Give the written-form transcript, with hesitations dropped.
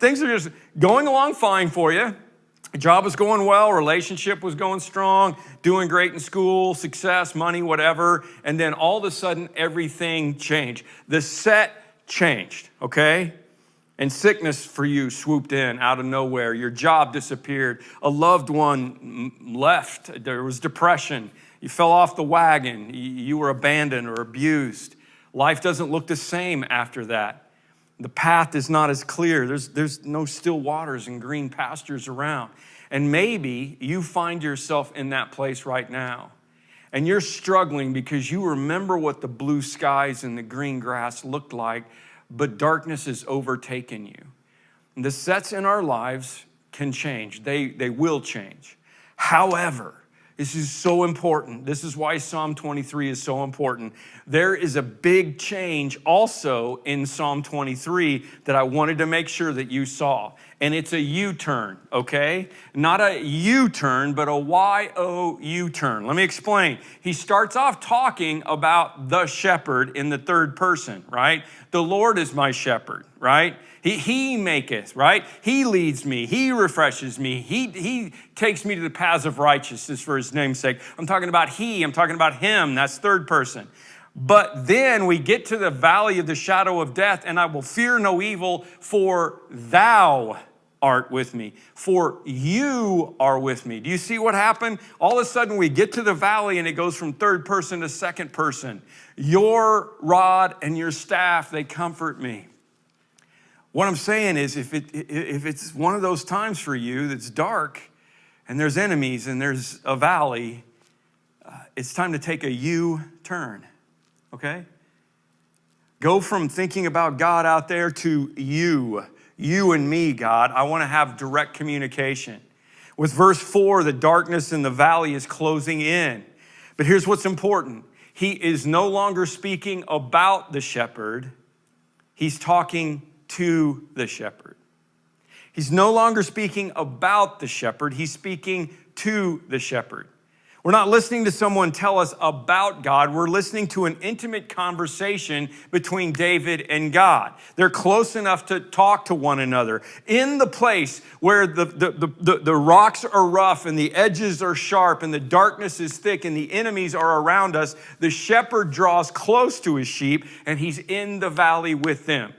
Things are just going along fine for you. Job was going well, relationship was going strong, doing great in school, success, money, whatever. And then all of a sudden, everything changed. The set changed, okay? And sickness for you swooped in out of nowhere. Your job disappeared. A loved one left. There was depression. You fell off the wagon. You were abandoned or abused. Life doesn't look the same after that. The path is not as clear. There's no still waters and green pastures around. And maybe you find yourself in that place right now. And you're struggling because you remember what the blue skies and the green grass looked like, but darkness has overtaken you. And the sets in our lives can change. They will change. However, this is so important. This is why Psalm 23 is so important. There is a big change also in Psalm 23 that I wanted to make sure that you saw. And it's a U-turn, okay? Not a U-turn, but a Y-O-U turn. Let me explain. He starts off talking about the shepherd in the third person, right? The Lord is my shepherd, right? He maketh, right? He leads me. He refreshes me. He takes me to the paths of righteousness for his name's sake. I'm talking about he. I'm talking about him. That's third person. But then we get to the valley of the shadow of death, and I will fear no evil, for thou art with me. For you are with me. Do you see what happened? All of a sudden we get to the valley and it goes from third person to second person. Your rod and your staff, they comfort me. What I'm saying is if it's one of those times for you that's dark and there's enemies and there's a valley, it's time to take a U-turn, okay? Go from thinking about God out there to you and me, God. I want to have direct communication. With verse 4, the darkness in the valley is closing in. But here's what's important. He is no longer speaking about the shepherd. He's talking to the shepherd. He's no longer speaking about the shepherd. He's speaking to the shepherd. We're not listening to someone tell us about God. We're listening to an intimate conversation between David and God. They're close enough to talk to one another. In the place where the rocks are rough and the edges are sharp and the darkness is thick and the enemies are around us, the shepherd draws close to his sheep and he's in the valley with them.